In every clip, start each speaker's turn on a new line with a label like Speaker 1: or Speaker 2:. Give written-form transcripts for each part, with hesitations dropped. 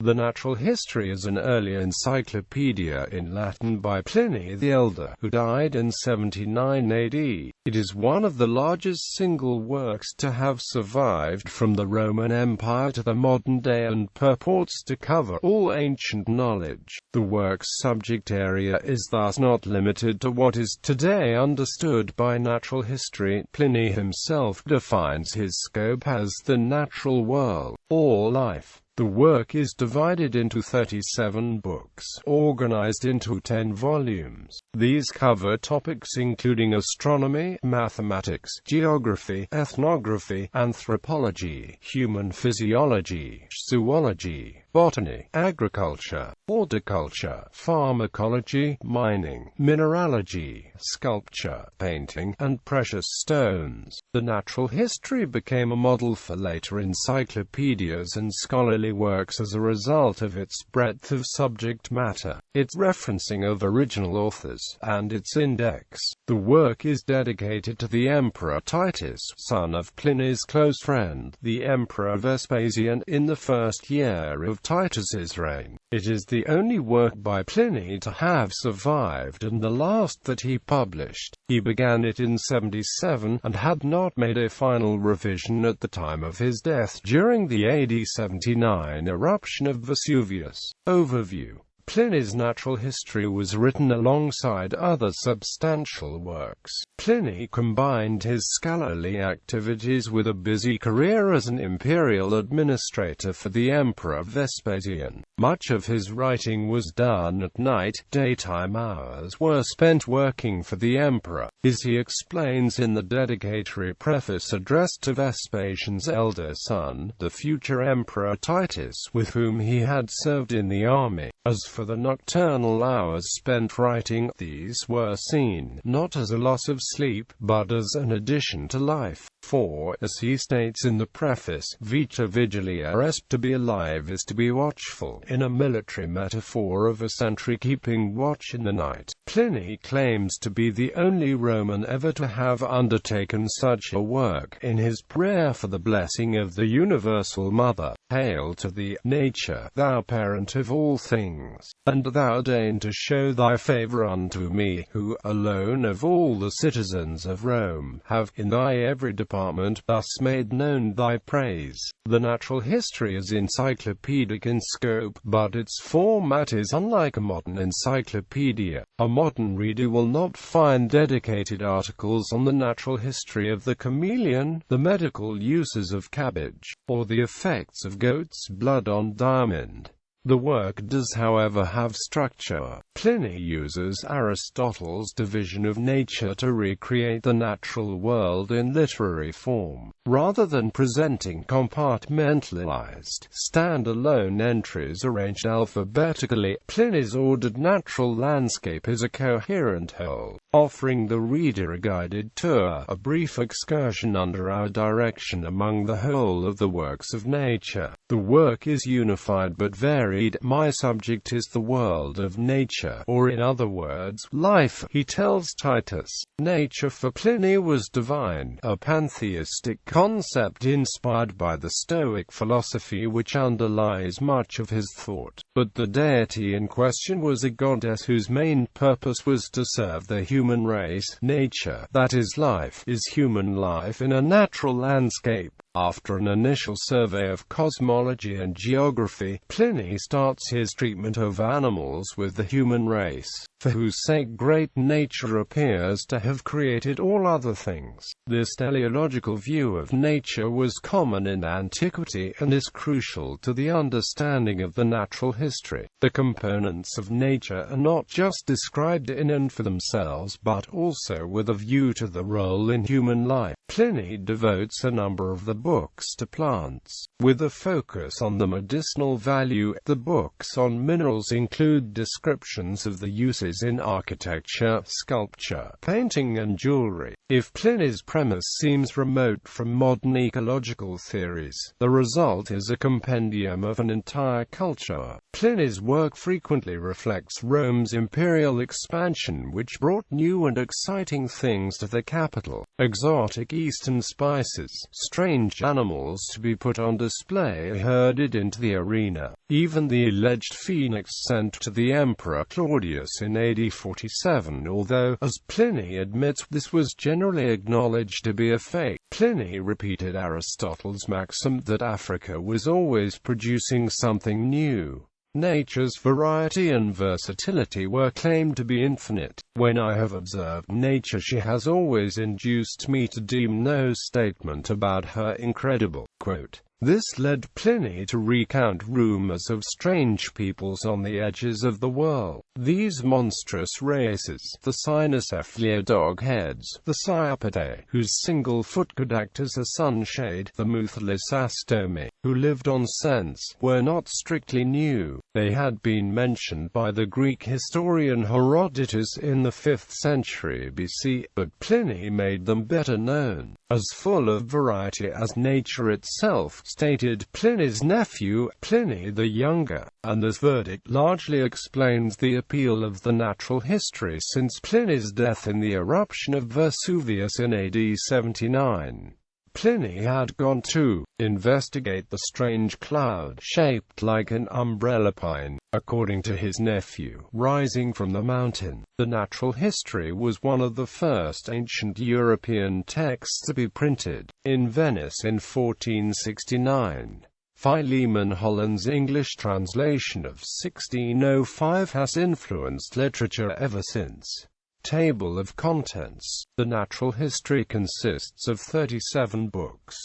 Speaker 1: The Natural History is an early encyclopedia in Latin by Pliny the Elder, who died in 79 AD. It is one of the largest single works to have survived from the Roman Empire to the modern day and purports to cover all ancient knowledge. The work's subject area is thus not limited to what is today understood by natural history. Pliny himself defines his scope as the natural world, or life. The work is divided into 37 books, organized into 10 volumes. These cover topics including astronomy, mathematics, geography, ethnography, anthropology, human physiology, zoology, botany, agriculture, horticulture, pharmacology, mining, mineralogy, sculpture, painting, and precious stones. The Natural History became a model for later encyclopedias and scholarly works as a result of its breadth of subject matter, its referencing of original authors, and its index. The work is dedicated to the Emperor Titus, son of Pliny's close friend, the Emperor Vespasian, in the first year of Titus's reign. It is the only work by Pliny to have survived and the last that he published. He began it in 77 and had not made a final revision at the time of his death during the AD 79 eruption of Vesuvius. Overview. Pliny's Natural History was written alongside other substantial works. Pliny combined his scholarly activities with a busy career as an imperial administrator for the Emperor Vespasian. Much of his writing was done at night. Daytime hours were spent working for the emperor, as he explains in the dedicatory preface addressed to Vespasian's elder son, the future Emperor Titus, with whom he had served in the army. As for the nocturnal hours spent writing, these were seen not as a loss of sleep, but as an addition to life. For, as he states in the preface, vita vigilia est, to be alive is to be watchful, in a military metaphor of a sentry keeping watch in the night. Pliny claims to be the only Roman ever to have undertaken such a work. In his prayer for the blessing of the Universal Mother, "Hail to thee, nature, thou parent of all things, and thou deign to show thy favor unto me, who, alone of all the citizens of Rome, have, in thy every department, thus made known thy praise." The Natural History is encyclopedic in scope, but its format is unlike a modern encyclopedia. A modern reader will not find dedicated articles on the natural history of the chameleon, the medical uses of cabbage, or the effects of goat's blood on diamond. The work does, however, have structure. Pliny uses Aristotle's division of nature to recreate the natural world in literary form. Rather than presenting compartmentalized, stand-alone entries arranged alphabetically, Pliny's ordered natural landscape is a coherent whole, offering the reader a guided tour, a brief excursion under our direction among the whole of the works of nature. The work is unified but varied. My subject is the world of nature, or in other words, life, he tells Titus. Nature for Pliny was divine, a pantheistic concept inspired by the Stoic philosophy which underlies much of his thought. But the deity in question was a goddess whose main purpose was to serve the human race. Nature, that is life, is human life in a natural landscape. After an initial survey of cosmology and geography, Pliny starts his treatment of animals with the human race, for whose sake great nature appears to have created all other things. This teleological view of nature was common in antiquity and is crucial to the understanding of the natural history. The components of nature are not just described in and for themselves, but also with a view to the role in human life. Pliny devotes a number of the books to plants, with a focus on the medicinal value. The books on minerals include descriptions of the uses in architecture, sculpture, painting and jewelry. If Pliny's premise seems remote from modern ecological theories, the result is a compendium of an entire culture. Pliny's work frequently reflects Rome's imperial expansion, which brought new and exciting things to the capital. Exotic Eastern spices, strange animals to be put on display herded into the arena. Even the alleged phoenix sent to the Emperor Claudius in AD 47, although, as Pliny admits, this was generally acknowledged to be a fake. Pliny repeated Aristotle's maxim that Africa was always producing something new. Nature's variety and versatility were claimed to be infinite. When I have observed nature, she has always induced me to deem no statement about her incredible. Quote, this led Pliny to recount rumors of strange peoples on the edges of the world. These monstrous races, the cynocephalia dog-heads, the Cyapatae, whose single foot could act as a sunshade, the Muthalisastomi, who lived on scents, were not strictly new. They had been mentioned by the Greek historian Herodotus in the 5th century BC, but Pliny made them better known, as full of variety as nature itself, stated Pliny's nephew, Pliny the Younger, and this verdict largely explains the appeal of the natural history since Pliny's death in the eruption of Vesuvius in AD 79. Pliny had gone to investigate the strange cloud, shaped like an umbrella pine, according to his nephew, rising from the mountain. The natural history was one of the first ancient European texts to be printed, in Venice in 1469. Philemon Holland's English translation of 1605 has influenced literature ever since. Table of Contents. The natural history consists of 37 books.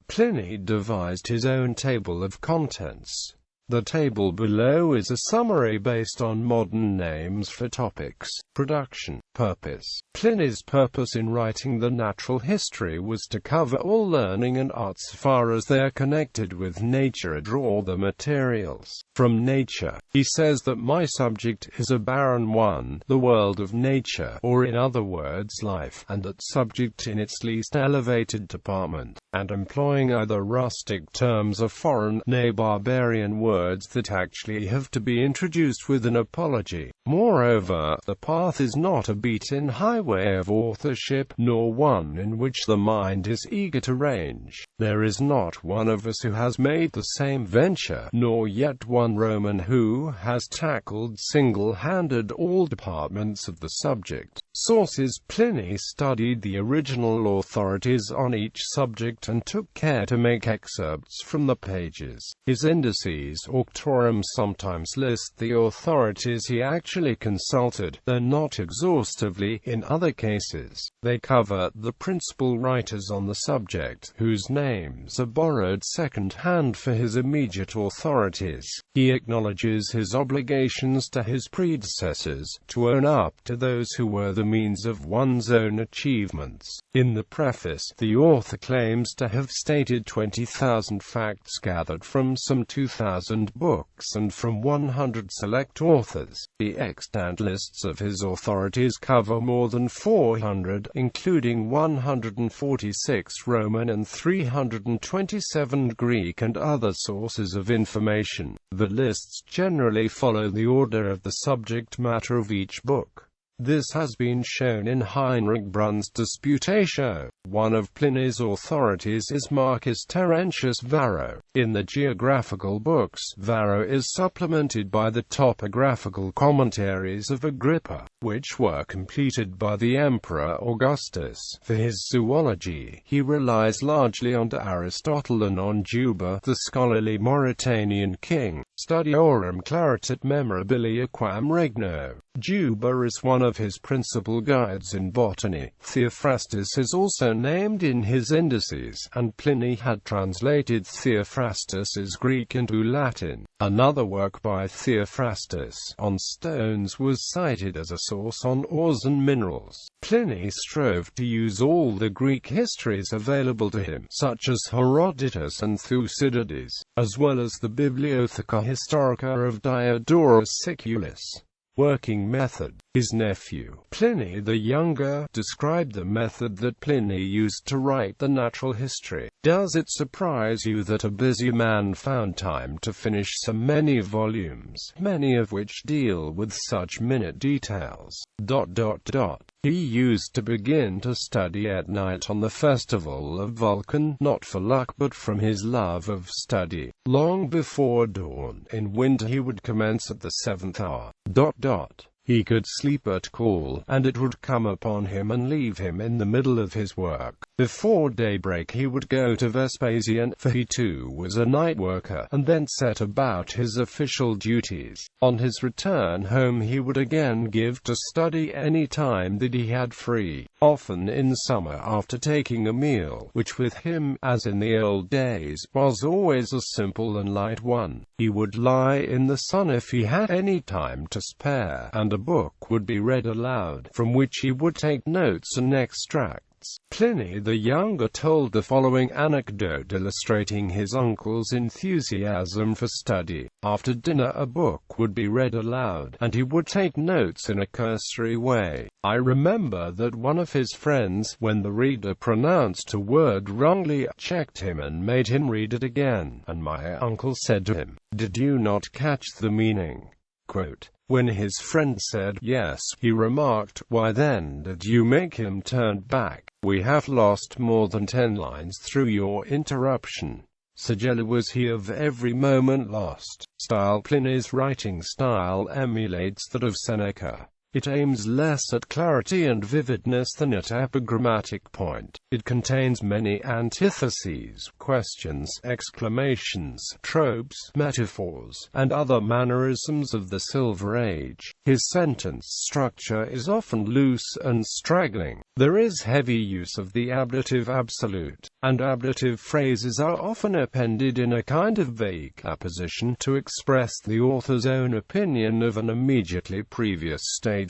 Speaker 1: Pliny devised his own table of contents. The table below is a summary based on modern names for topics. Production. Purpose. Pliny's purpose in writing the natural history was to cover all learning and arts so far as they are connected with nature and draw the materials from nature. He says that my subject is a barren one, the world of nature, or in other words life, and that subject in its least elevated department, and employing either rustic terms or foreign, nay barbarian words that actually have to be introduced with an apology. Moreover, the path is not a beaten highway of authorship, nor one in which the mind is eager to range. There is not one of us who has made the same venture, nor yet one Roman who has tackled single-handed all departments of the subject. Sources. Pliny studied the original authorities on each subject and took care to make excerpts from the pages. His indices, auctorum, sometimes list the authorities he actually consulted, though not exhaustively. In other cases, they cover the principal writers on the subject, whose names are borrowed second-hand for his immediate authorities. He acknowledges his obligations to his predecessors, to own up to those who were the means of one's own achievements. In the preface, the author claims to have stated 20,000 facts gathered from some 2,000 books and from 100 select authors. The extant lists of his authorities cover more than 400, including 146 Roman and 327 Greek and other sources of information. The lists generally follow the order of the subject matter of each book. This has been shown in Heinrich Brunn's Disputatio. One of Pliny's authorities is Marcus Terentius Varro. In the geographical books, Varro is supplemented by the topographical commentaries of Agrippa, which were completed by the Emperor Augustus. For his zoology, he relies largely on Aristotle and on Juba, the scholarly Mauritanian king. Studiorum claret et memorabilia quam regno. Juba is one of his principal guides in botany. Theophrastus is also named in his indices, and Pliny had translated Theophrastus's Greek into Latin. Another work by Theophrastus, on stones, was cited as a source on ores and minerals. Pliny strove to use all the Greek histories available to him, such as Herodotus and Thucydides, as well as the Bibliotheca Historica of Diodorus Siculus. working method. His nephew, Pliny the Younger, described the method that Pliny used to write the natural history. Does it surprise you that a busy man found time to finish so many volumes, many of which deal with such minute details? He used to begin to study at night on the festival of Vulcan, not for luck but from his love of study. Long before dawn, in winter he would commence at the 7th hour. He could sleep at call, and it would come upon him and leave him in the middle of his work. Before daybreak he would go to Vespasian, for he too was a night worker, and then set about his official duties. On his return home he would again give to study any time that he had free, often in summer after taking a meal, which with him, as in the old days, was always a simple and light one. He would lie in the sun if he had any time to spare, and a book would be read aloud, from which he would take notes and extracts. Pliny the Younger told the following anecdote illustrating his uncle's enthusiasm for study. After dinner a book would be read aloud, and he would take notes in a cursory way. I remember that one of his friends, when the reader pronounced a word wrongly, checked him and made him read it again, and my uncle said to him, "Did you not catch the meaning?" When his friend said yes, he remarked, "Why then did you make him turn back? We have lost more than 10 lines through your interruption." So jealous was he of every moment lost. Pliny's writing style emulates that of Seneca. It aims less at clarity and vividness than at epigrammatic point. It contains many antitheses, questions, exclamations, tropes, metaphors, and other mannerisms of the Silver Age. His sentence structure is often loose and straggling. There is heavy use of the ablative absolute, and ablative phrases are often appended in a kind of vague apposition to express the author's own opinion of an immediately previous statement.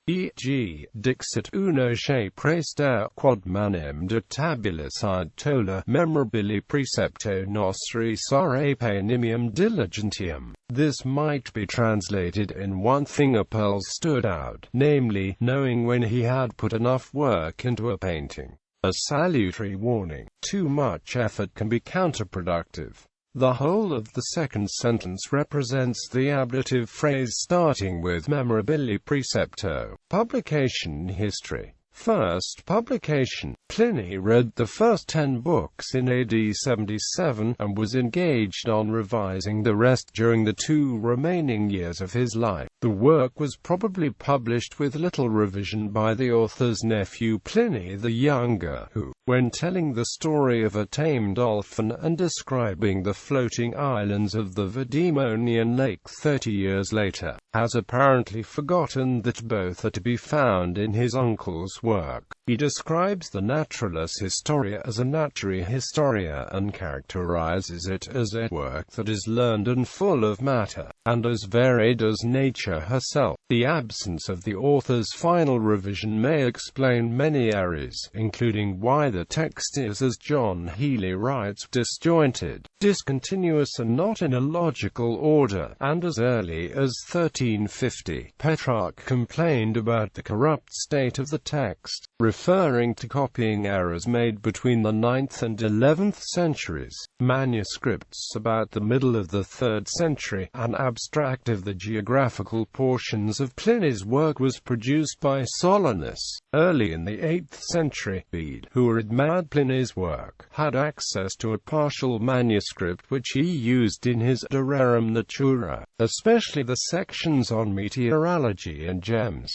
Speaker 1: E.g., dixit uno che praester quod manem de tabulis ad tola memorabili precepto nostri sarepe nimium diligentium. This might be translated in one thing a pearl stood out, namely, knowing when he had put enough work into a painting. A salutary warning. Too much effort can be counterproductive. The whole of the second sentence represents the ablative phrase starting with memorabili precepto. Publication history. First publication. Pliny read the first 10 books in AD 77, and was engaged on revising the rest during the 2 remaining years of his life. The work was probably published with little revision by the author's nephew Pliny the Younger, who, when telling the story of a tame dolphin and describing the floating islands of the Vademonian lake 30 years later, has apparently forgotten that both are to be found in his uncle's work. He describes the Naturalis Historia as a Naturae Historia and characterizes it as a work that is learned and full of matter, and as varied as nature herself. The absence of the author's final revision may explain many errors, including why the text is, as John Healy writes, disjointed, discontinuous and not in a logical order, and as early as 1350, Petrarch complained about the corrupt state of the text, referring to copying errors made between the 9th and 11th centuries. Manuscripts about the middle of the 3rd century, an abstract of the geographical portions of Pliny's work, was produced by Solinus. Early in the 8th century, Bede, who admired Pliny's work, had access to a partial manuscript which he used in his De Rerum Natura, especially the sections on meteorology and gems.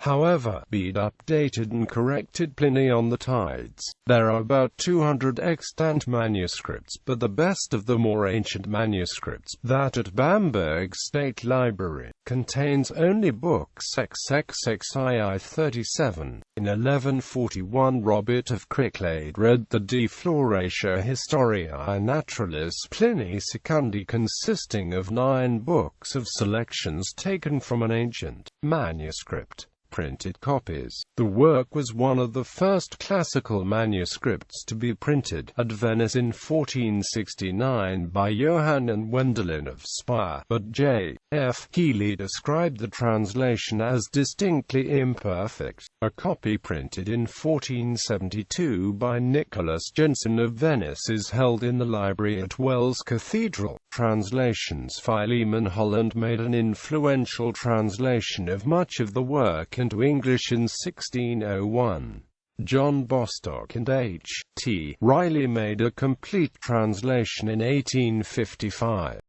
Speaker 1: However, Bede updated and corrected Pliny on the tides. There are about 200 extant manuscripts, but the best of the more ancient manuscripts, that at Bamberg State Library, contains only books XXXII 37. In 1141 Robert of Cricklade read the De Floratio Historiae Naturalis Plini Secundi, consisting of 9 books of selections taken from an ancient manuscript. printed copies. The work was one of the first classical manuscripts to be printed at Venice in 1469 by Johann and Wendelin of Speyer, but J. F. Keeley described the translation as distinctly imperfect. A copy printed in 1472 by Nicholas Jensen of Venice is held in the library at Wells Cathedral. Translations. Philemon Holland made an influential translation of much of the work into English in 1601. John Bostock and H. T. Riley made a complete translation in 1855.